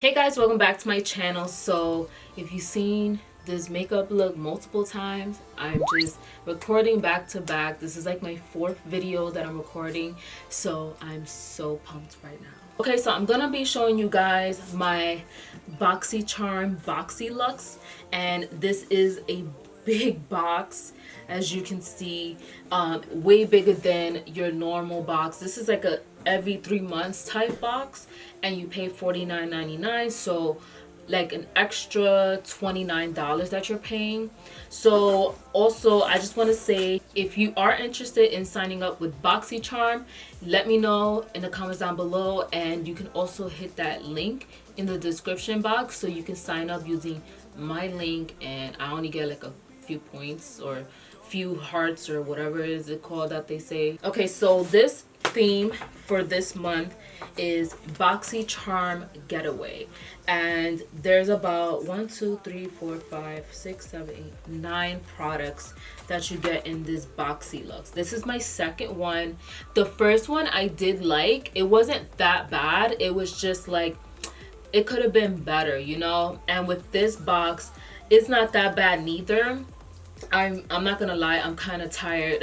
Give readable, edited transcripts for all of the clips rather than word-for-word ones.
Hey guys, welcome back to my channel. So if you've seen this makeup look multiple times, I'm just recording back to back. This is like my fourth video that I'm recording, so I'm so pumped right now. Okay, so I'm gonna be showing you guys my BoxyCharm Boxy Luxe, and this is a big box, as you can see, way bigger than your normal box. This is like a every 3 months type box, and you pay $49.99, so like an extra $29 that you're paying. So also, I just want to say, if you are interested in signing up with BoxyCharm, let me know in the comments down below, and you can also hit that link in the description box so you can sign up using my link, and I only get like a few points or few hearts or whatever is it called that they say. Okay, so this theme for this month is BoxyCharm Getaway, and there's about 9 products that you get in this Boxy Luxe. This is my second one. The first one I did like. It wasn't that bad. It was just like, it could have been better, you know. And with this box, it's not that bad neither. I'm not gonna lie, I'm kind of tired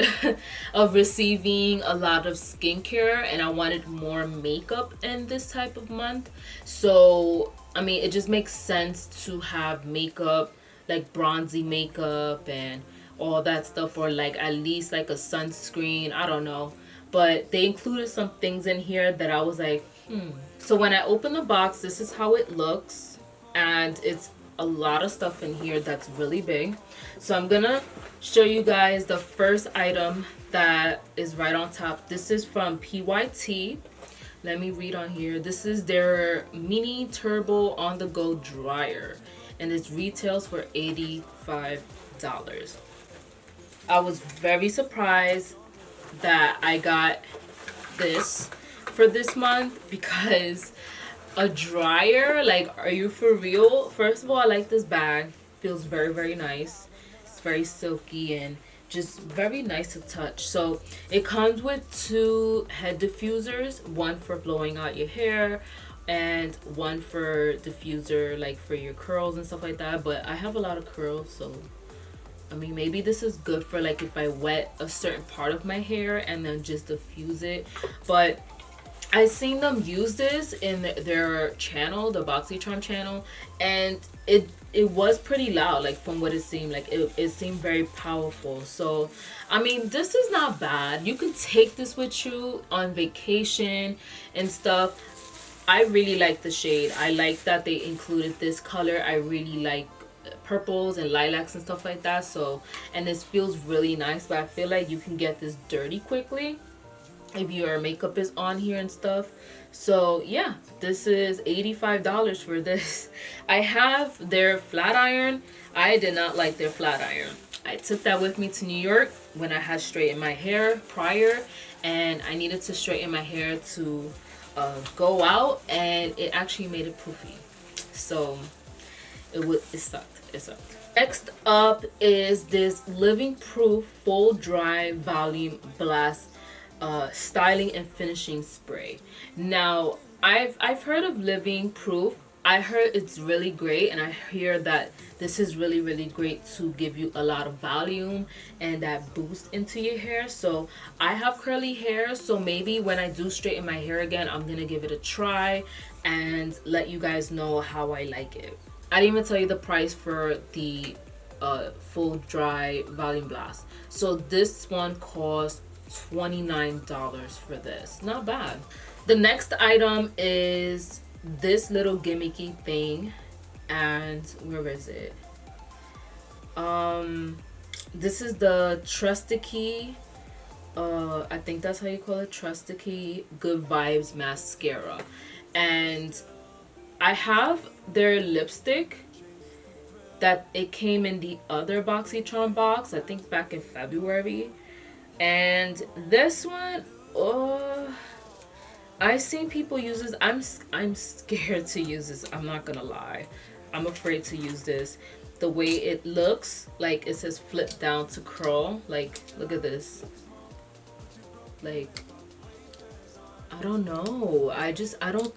of receiving a lot of skincare, and I wanted more makeup in this type of month. So I mean, it just makes sense to have makeup, like bronzy makeup and all that stuff, or like at least like a sunscreen, I don't know. But they included some things in here that I was like, So when I open the box, this is how it looks, and it's a lot of stuff in here that's really big. So I'm gonna show you guys the first item that is right on top. This is from PYT. Let me read on here. This is their mini turbo on the go dryer, and it retails for $85. I was very surprised that I got this for this month, because a dryer, like, are you for real? First of all, I like this bag. Feels very, very nice. It's very silky and just very nice to touch. So it comes with 2 head diffusers, one for blowing out your hair and one for diffuser, like for your curls and stuff like that. But I have a lot of curls, so I mean, maybe this is good for like if I wet a certain part of my hair and then just diffuse it. But I seen them use this in their channel, the BoxyCharm channel, and it was pretty loud, like from what it seemed like. It seemed very powerful. So I mean, this is not bad. You can take this with you on vacation and stuff. I really like the shade. I like that they included this color. I really like purples and lilacs and stuff like that. So, and this feels really nice, but I feel like you can get this dirty quickly if your makeup is on here and stuff. So yeah, this is $85 for this. I have their flat iron. I did not like their flat iron. I took that with me to New York when I had straightened my hair prior, and I needed to straighten my hair to go out, and it actually made it poofy. So it sucked. Next up is this Living Proof Full Dry Volume Blast styling and finishing spray. Now I've heard of Living Proof. I heard it's really great, and I hear that this is really, really great to give you a lot of volume and that boost into your hair. So I have curly hair, so maybe when I do straighten my hair again, I'm gonna give it a try and let you guys know how I like it. I didn't even tell you the price for the full dry volume blast. So this one costs $29 for this. Not bad. The next item is this little gimmicky thing, and where is it? This is the Trusticky, I think that's how you call it, Trusticky Good Vibes mascara, and I have their lipstick that it came in the other BoxyCharm box, I think back in February. And this one, I've seen people use this. I'm scared to use this. I'm not gonna lie. I'm afraid to use this. The way it looks, like it says flip down to curl. Like, look at this. Like, I don't know. I don't.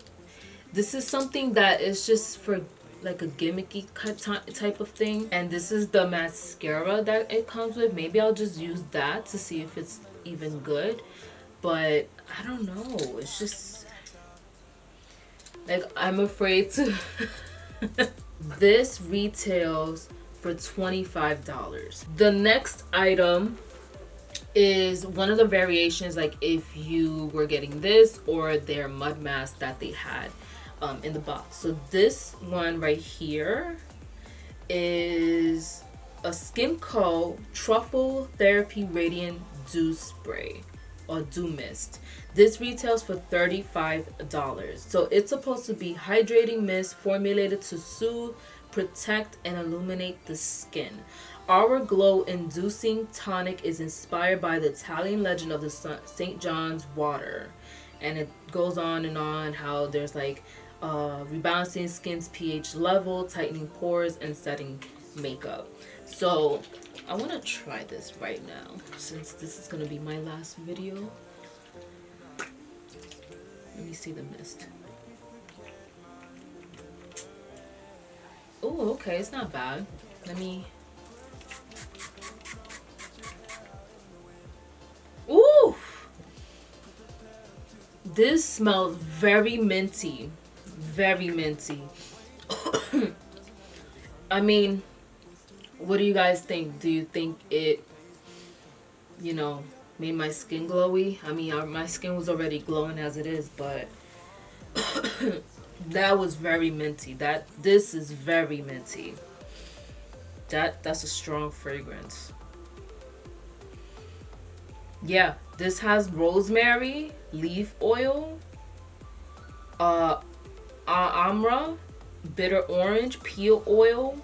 This is something that is just for like a gimmicky type of thing. And this is the mascara that it comes with. Maybe I'll just use that to see if it's even good. But I don't know. It's just like, I'm afraid to. This retails for $25. The next item is one of the variations, like if you were getting this or their mud mask that they had in the box. So this one right here is a Skimco Truffle Therapy Radiant Dew Spray or Dew Mist. This retails for $35. So it's supposed to be hydrating mist formulated to soothe, protect, and illuminate the skin. Our glow-inducing tonic is inspired by the Italian legend of the St. John's water. And it goes on and on how there's like rebalancing skin's pH level, tightening pores, and setting makeup. So I want to try this right now since this is going to be my last video. Let me see the mist. Oh, okay, it's not bad. Let me... Ooh! This smells very minty. Very minty. I mean, what do you guys think? Do you think it, you know, made my skin glowy? I mean, my skin was already glowing as it is, but that was very minty. This is very minty. That's a strong fragrance. Yeah, this has rosemary, leaf oil, amra, bitter orange, peel oil.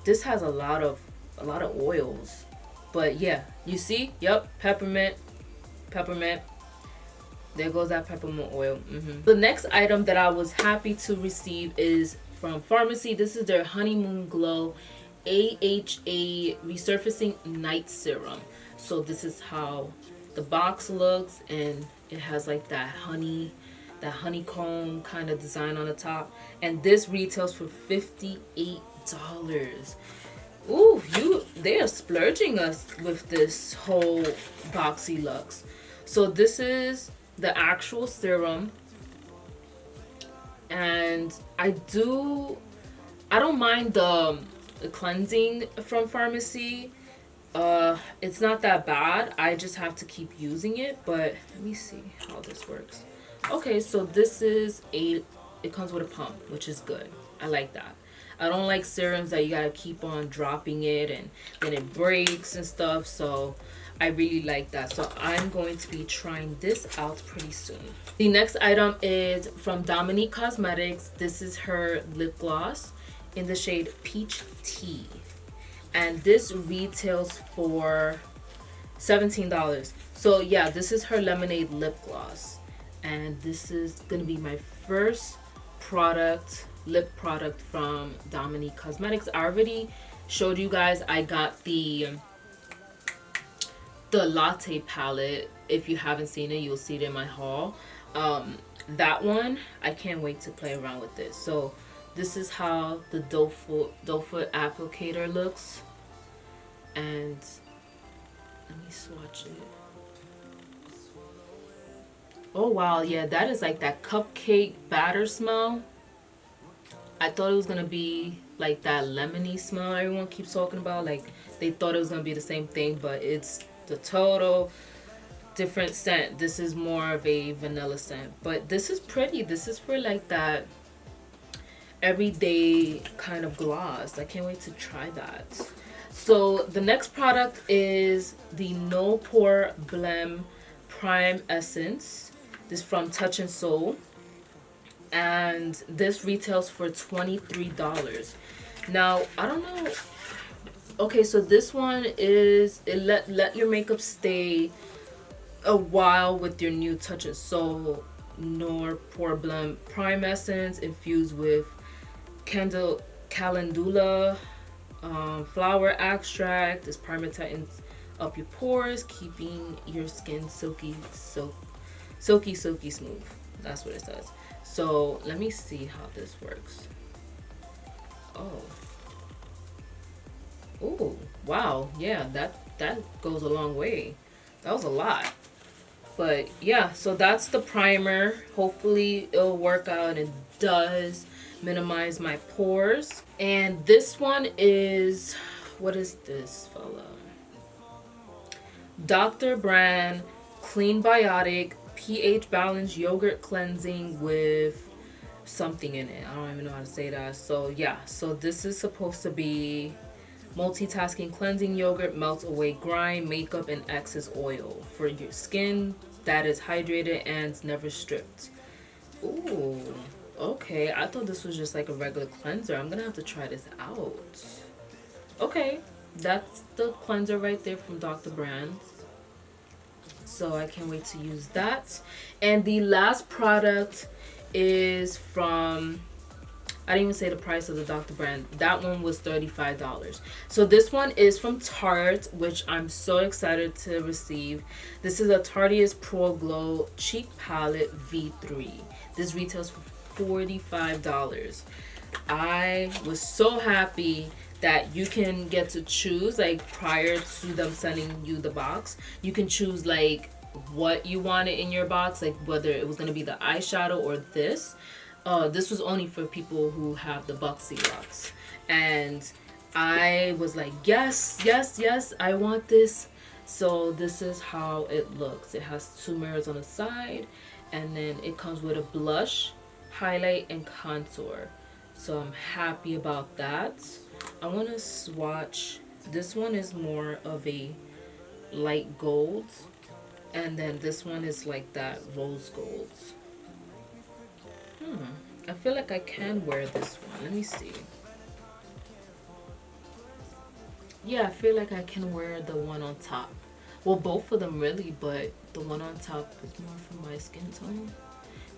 This has a lot of oils. But yeah, you see? Yep, peppermint. There goes that peppermint oil. The next item that I was happy to receive is from Pharmacy. This is their Honeymoon Glow AHA Resurfacing Night Serum. So this is how the box looks, and it has like that honeycomb kind of design on the top. And this retails for $58. Ooh, they are splurging us with this whole Boxy Luxe. So this is the actual serum, and I don't mind the cleansing from Pharmacy. It's not that bad. I just have to keep using it. But let me see how this works. Okay, so this is it comes with a pump, which is good. I like that. I don't like serums that you gotta keep on dropping it and then it breaks and stuff. So I really like that. So I'm going to be trying this out pretty soon. The next item is from Dominique Cosmetics. This is her lip gloss in the shade Peach Tea. And this retails for $17. So yeah, this is her lemonade lip gloss. And this is gonna be my first lip product from Dominique Cosmetics. I already showed you guys I got the latte palette. If you haven't seen it, you'll see it in my haul. That one, I can't wait to play around with this. So this is how the doe foot applicator looks, and let me swatch it. Oh wow, yeah, that is like that cupcake batter smell. I thought it was gonna be like that lemony smell everyone keeps talking about. Like they thought it was gonna be the same thing, but it's the total different scent. This is more of a vanilla scent, but this is pretty. This is for like that everyday kind of gloss. I can't wait to try that. So the next product is the No Pore Blem Prime Essence. This is from Touch and Soul, and this retails for $23. Now I don't know. Okay, so this one is let your makeup stay a while with your new Touch and Soul No Pore Blem Prime Essence infused with calendula flower extract. This primer tightens up your pores, keeping your skin silky smooth. That's what it says. So let me see how this works. Oh. Oh, wow. Yeah, that goes a long way. That was a lot. But yeah, so that's the primer. Hopefully it'll work out, and it does minimize my pores. And this one is, what is this fella? Dr. Brand Clean Biotic pH Balanced Yogurt Cleansing with something in it. I don't even know how to say that. So yeah, so this is supposed to be multitasking cleansing yogurt, melts away grime, makeup, and excess oil for your skin that is hydrated and never stripped. Ooh, okay. I thought this was just like a regular cleanser. I'm gonna have to try this out. Okay, that's the cleanser right there from Dr. Brand. So I can't wait to use that. And the last product is from, I didn't even say the price of the Dr. Brand. That one was $35. So this one is from Tarte, which I'm so excited to receive. This is a Tarteist Pro Glow Cheek Palette V3. This retails for $45. I was so happy that you can get to choose, like prior to them sending you the box, you can choose like what you wanted in your box, like whether it was going to be the eyeshadow or this. This was only for people who have the Boxy Luxe, and I was like, yes, yes, yes, I want this. So this is how it looks. It has 2 mirrors on the side, and then it comes with a blush, highlight, and contour. So I'm happy about that. I want to swatch. This one is more of a light gold, and then this one is like that rose gold. I feel like I can wear this one. Let me see. Yeah, I feel like I can wear the one on top. Well, both of them really, but the one on top is more for my skin tone.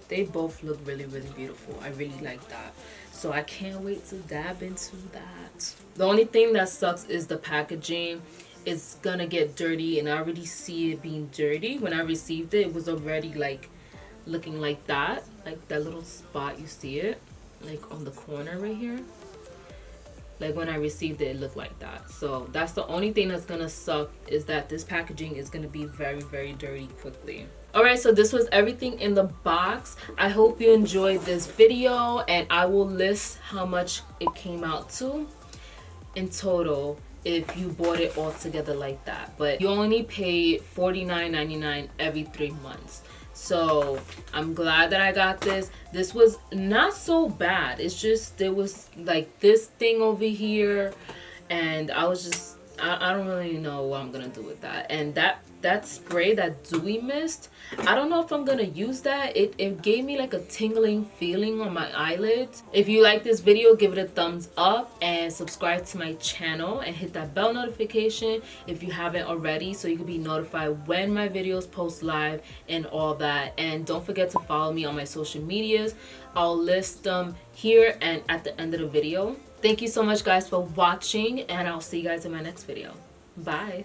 They both look really, really beautiful. I really like that. So I can't wait to dab into that. The only thing that sucks is the packaging. It's gonna get dirty, and I already see it being dirty. When I received it, it was already like looking like that little spot. You see it like on the corner right here. Like when I received it, it looked like that. So that's the only thing that's gonna suck, is that this packaging is gonna be very, very dirty quickly. Alright, so this was everything in the box. I hope you enjoyed this video, and I will list how much it came out to in total if you bought it all together like that. But you only pay $49.99 every 3 months. So I'm glad that I got this. This was not so bad. It's just there was like this thing over here, and I was just, I don't really know what I'm gonna do with that. And that spray, that dewy mist, I don't know if I'm gonna use that. It gave me like a tingling feeling on my eyelids. If you like this video, give it a thumbs up and subscribe to my channel and hit that bell notification if you haven't already, so you can be notified when my videos post live and all that. And don't forget to follow me on my social medias. I'll list them here and at the end of the video. Thank you so much, guys, for watching, and I'll see you guys in my next video. Bye.